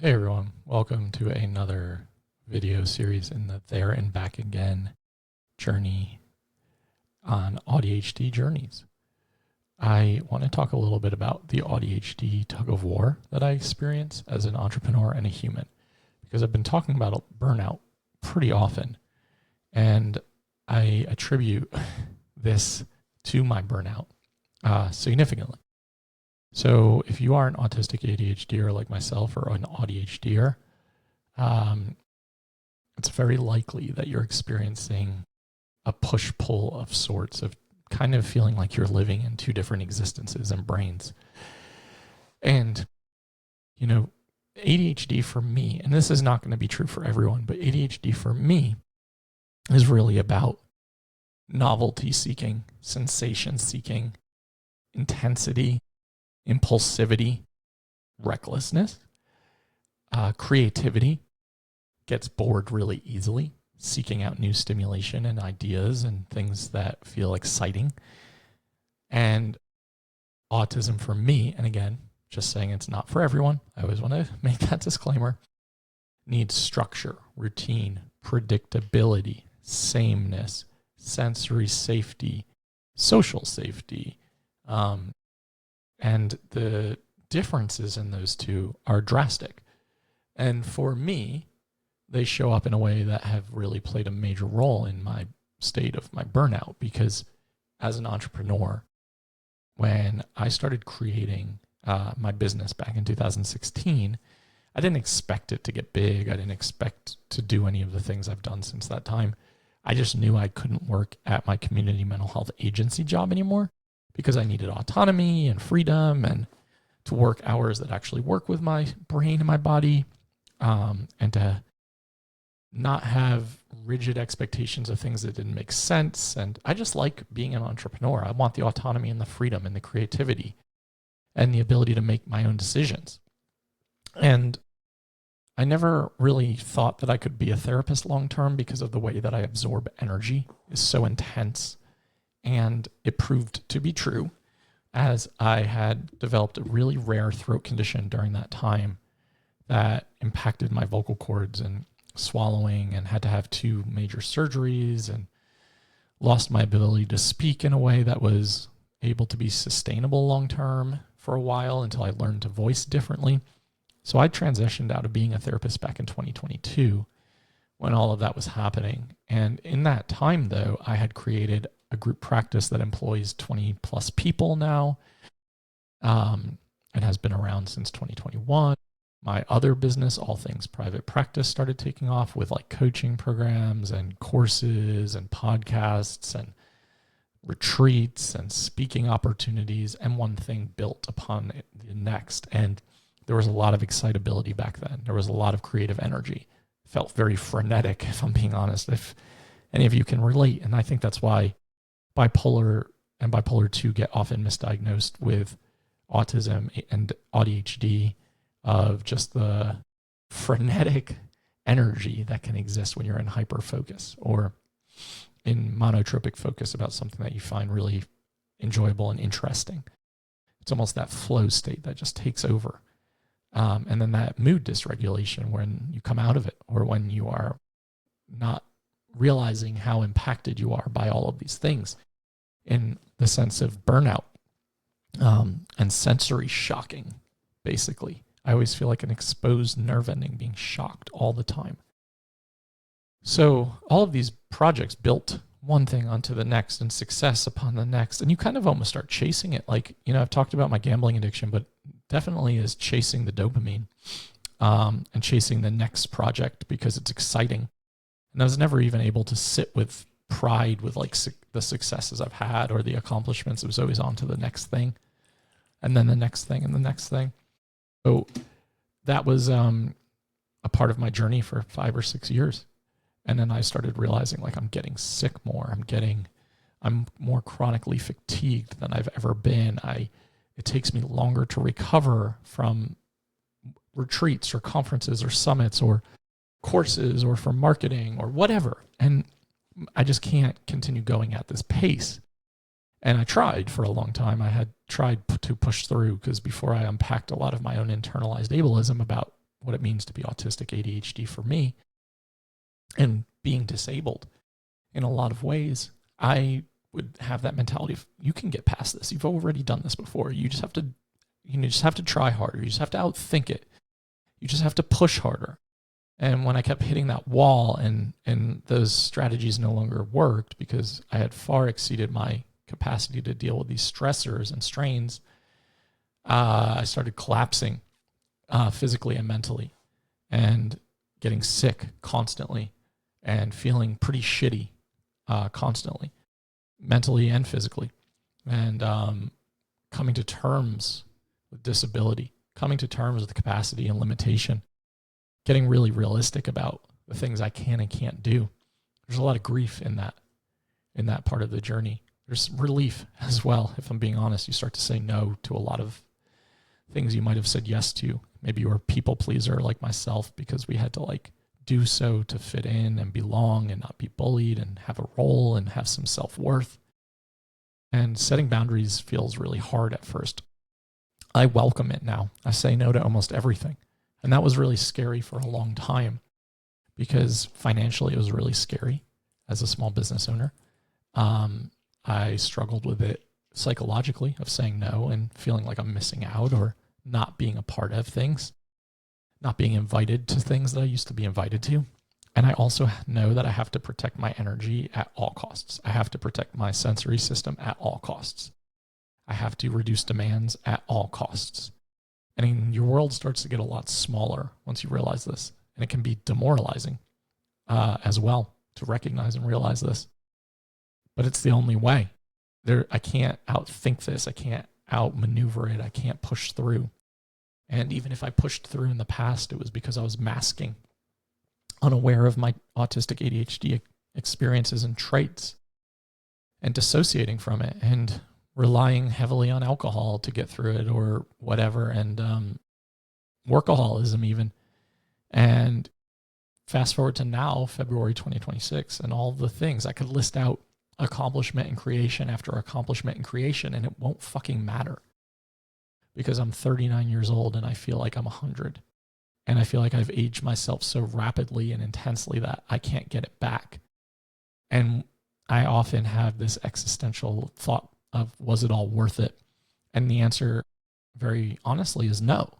Hey everyone, welcome to another video series in the There and Back Again journey on AuDHD journeys. I want to talk a little bit about the AuDHD tug of war that I experience as an entrepreneur and a human, because I've been talking about burnout pretty often, and I attribute this to my burnout significantly. So if you are an autistic ADHDer like myself or an AuDHDer, it's very likely that you're experiencing a push-pull of sorts, of kind of feeling like you're living in two different existences and brains. And, you know, ADHD for me, and this is not going to be true for everyone, but ADHD for me is really about novelty-seeking, sensation-seeking, intensity, impulsivity, recklessness, creativity, gets bored really easily, seeking out new stimulation and ideas and things that feel exciting. And autism for me, and again, just saying it's not for everyone, I always want to make that disclaimer, needs structure, routine, predictability, sameness, sensory safety, social safety, and the differences in those two are drastic. And for me, they show up in a way that have really played a major role in my state of my burnout, because as an entrepreneur, when I started creating my business back in 2016, I didn't expect it to get big. I didn't expect to do any of the things I've done since that time. I just knew I couldn't work at my community mental health agency job anymore, because I needed autonomy and freedom and to work hours that actually work with my brain and my body, and to not have rigid expectations of things that didn't make sense. And I just like being an entrepreneur. I want the autonomy and the freedom and the creativity and the ability to make my own decisions. And I never really thought that I could be a therapist long-term because of the way that I absorb energy is so intense. And it proved to be true, as I had developed a really rare throat condition during that time that impacted my vocal cords and swallowing, and had to have 2 major surgeries, and lost my ability to speak in a way that was able to be sustainable long-term for a while until I learned to voice differently. So I transitioned out of being a therapist back in 2022 when all of that was happening. And in that time, though, I had created a group practice that employs 20 plus people now, and has been around since 2021. My other business, All Things Private Practice, started taking off with like coaching programs and courses and podcasts and retreats and speaking opportunities, and one thing built upon the next. And there was a lot of excitability back then. There was a lot of creative energy. It felt very frenetic, if I'm being honest, if any of you can relate. And I think that's why bipolar and bipolar 2 get often misdiagnosed with autism and AuDHD, of just the frenetic energy that can exist when you're in hyperfocus or in monotropic focus about something that you find really enjoyable and interesting. It's almost that flow state that just takes over. And then that mood dysregulation when you come out of it, or when you are not realizing how impacted you are by all of these things, in the sense of burnout, and sensory shocking, basically. I always feel like an exposed nerve ending being shocked all the time. So all of these projects built one thing onto the next, and success upon the next, and you kind of almost start chasing it. Like, you know, I've talked about my gambling addiction, but definitely is chasing the dopamine, and chasing the next project because it's exciting. And I was never even able to sit with pride with like the successes I've had or the accomplishments. It was always on to the next thing, and then the next thing, and the next thing. So that was a part of my journey for 5 or 6 years. And then I started realizing, like, I'm getting sick more. I'm more chronically fatigued than I've ever been. It takes me longer to recover from retreats or conferences or summits or courses or from marketing or whatever. And I just can't continue going at this pace. And I tried for a long time. I had tried to push through, because before I unpacked a lot of my own internalized ableism about what it means to be autistic ADHD for me and being disabled in a lot of ways, I would have that mentality of, you can get past this. You've already done this before. You just have to try harder. You just have to outthink it. You just have to push harder. And when I kept hitting that wall and those strategies no longer worked because I had far exceeded my capacity to deal with these stressors and strains, I started collapsing physically and mentally and getting sick constantly and feeling pretty shitty constantly, mentally and physically. And coming to terms with disability, coming to terms with capacity and limitation, getting really realistic about the things I can and can't do. There's a lot of grief in that part of the journey. There's relief as well. If I'm being honest, you start to say no to a lot of things you might have said yes to. Maybe you were a people pleaser like myself because we had to like do so to fit in and belong and not be bullied and have a role and have some self-worth. And setting boundaries feels really hard at first. I welcome it now. I say no to almost everything. And that was really scary for a long time because financially it was really scary as a small business owner. I struggled with it psychologically of saying no and feeling like I'm missing out or not being a part of things, not being invited to things that I used to be invited to. And I also know that I have to protect my energy at all costs. I have to protect my sensory system at all costs. I have to reduce demands at all costs. And your world starts to get a lot smaller once you realize this. And it can be demoralizing as well to recognize and realize this. But it's the only way. I can't outthink this. I can't outmaneuver it. I can't push through. And even if I pushed through in the past, it was because I was masking, unaware of my autistic ADHD experiences and traits, and dissociating from it and relying heavily on alcohol to get through it or whatever, and workaholism even. And fast forward to now, February 2026, and all the things. I could list out accomplishment and creation after accomplishment and creation, and it won't fucking matter because I'm 39 years old and I feel like I'm 100. And I feel like I've aged myself so rapidly and intensely that I can't get it back. And I often have this existential thought of, was it all worth it? And the answer, very honestly, is no.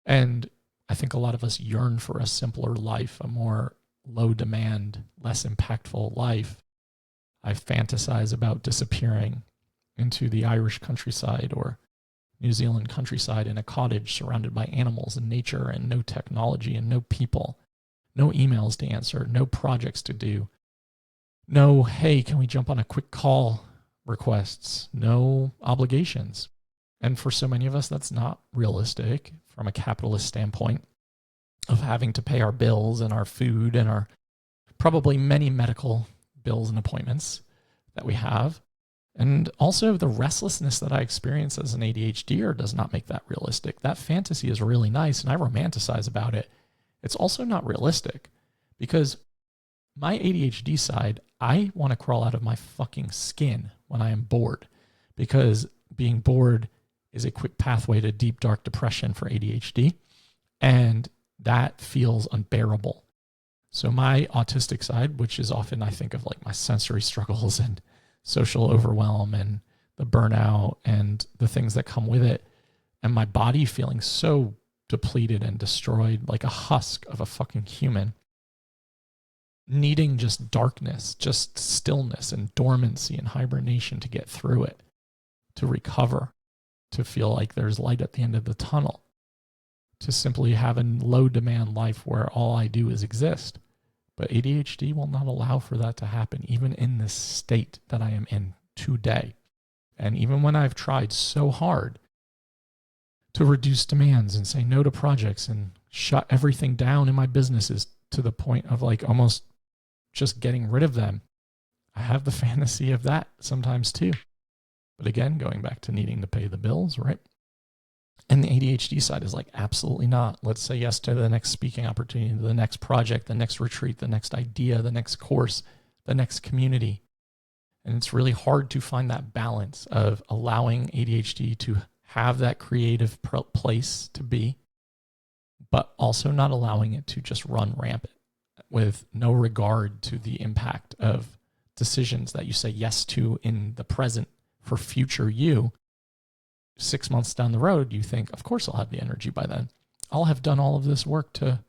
And I think a lot of us yearn for a simpler life, a more low demand, less impactful life. I fantasize about disappearing into the Irish countryside or New Zealand countryside in a cottage surrounded by animals and nature and no technology and no people, no emails to answer, no projects to do, no, hey, can we jump on a quick call requests, no obligations. And for so many of us, that's not realistic from a capitalist standpoint of having to pay our bills and our food and our probably many medical bills and appointments that we have. And also the restlessness that I experience as an ADHDer does not make that realistic. That fantasy is really nice and I romanticize about it. It's also not realistic because my ADHD side, I want to crawl out of my fucking skin when I am bored, because being bored is a quick pathway to deep, dark depression for ADHD. And that feels unbearable. So my autistic side, which is often I think of like my sensory struggles and social overwhelm and the burnout and the things that come with it, and my body feeling so depleted and destroyed like a husk of a fucking human, needing just darkness, just stillness and dormancy and hibernation to get through it, to recover, to feel like there's light at the end of the tunnel, to simply have a low demand life where all I do is exist. But ADHD will not allow for that to happen, even in this state that I am in today. And even when I've tried so hard to reduce demands and say no to projects and shut everything down in my businesses to the point of like almost just getting rid of them, I have the fantasy of that sometimes too. But again, going back to needing to pay the bills, right? And the ADHD side is like, absolutely not. Let's say yes to the next speaking opportunity, the next project, the next retreat, the next idea, the next course, the next community. And it's really hard to find that balance of allowing ADHD to have that creative place to be but also not allowing it to just run rampant with no regard to the impact of decisions that you say yes to in the present for future you. 6 months down the road, you think, of course I'll have the energy by then. I'll have done all of this work to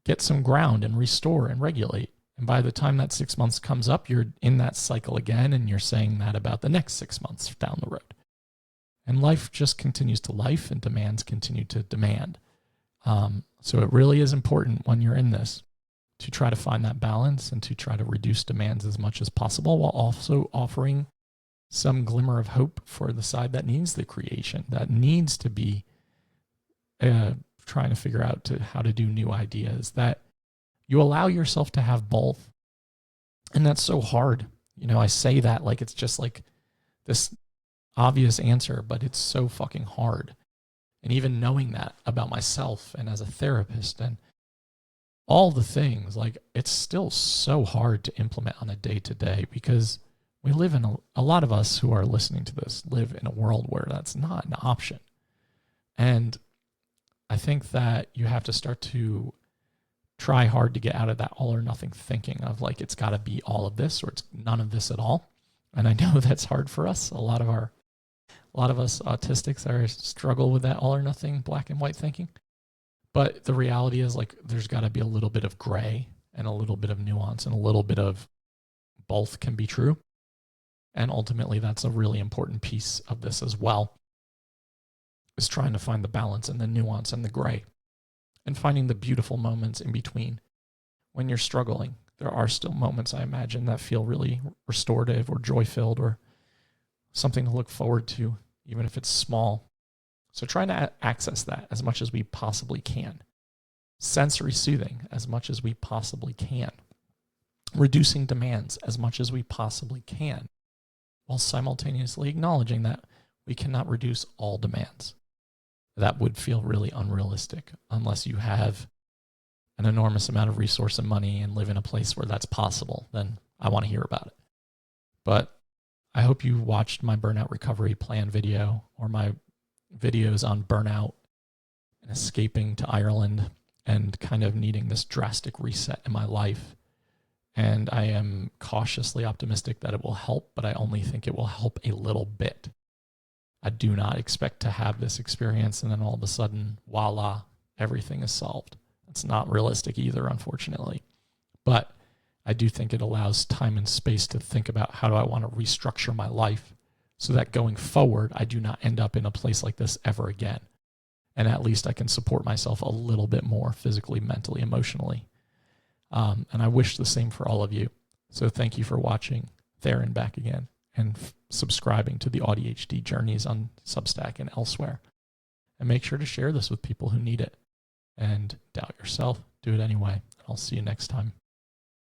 get some ground and restore and regulate. And by the time that 6 months comes up, you're in that cycle again, and you're saying that about the next 6 months down the road. And life just continues to life, and demands continue to demand. So it really is important when you're in this to try to find that balance and to try to reduce demands as much as possible, while also offering some glimmer of hope for the side that needs the creation, that needs to be trying to figure out how to do new ideas, that you allow yourself to have both. And that's so hard. I say that like it's just like this obvious answer, but it's so fucking hard. And even knowing that about myself and as a therapist and all the things, like it's still so hard to implement on a day-to-day, because we live in a lot of us who are listening to this live in a world where that's not an option. And I think that you have to start to try hard to get out of that all or nothing thinking of like, it's got to be all of this or it's none of this at all. And I know that's hard for us. A lot of us autistics struggle with that all or nothing, black and white thinking. But the reality is, like, there's got to be a little bit of gray and a little bit of nuance and a little bit of both can be true. And ultimately, that's a really important piece of this as well, is trying to find the balance and the nuance and the gray and finding the beautiful moments in between. When you're struggling, there are still moments, I imagine, that feel really restorative or joy-filled or something to look forward to, even if it's small. So trying to access that as much as we possibly can. Sensory soothing as much as we possibly can. Reducing demands as much as we possibly can, while simultaneously acknowledging that we cannot reduce all demands. That would feel really unrealistic unless you have an enormous amount of resource and money and live in a place where that's possible. Then I want to hear about it. But I hope you watched my burnout recovery plan video or my videos on burnout and escaping to Ireland and kind of needing this drastic reset in my life. And I am cautiously optimistic that it will help, but I only think it will help a little bit. I do not expect to have this experience and then all of a sudden, voila, everything is solved. It's not realistic either, unfortunately. But I do think it allows time and space to think about how do I want to restructure my life so that going forward, I do not end up in a place like this ever again. And at least I can support myself a little bit more physically, mentally, emotionally. And I wish the same for all of you. So thank you for watching there and back again and subscribing to the AuDHD Journeys on Substack and elsewhere. And make sure to share this with people who need it. And doubt yourself, do it anyway. I'll see you next time.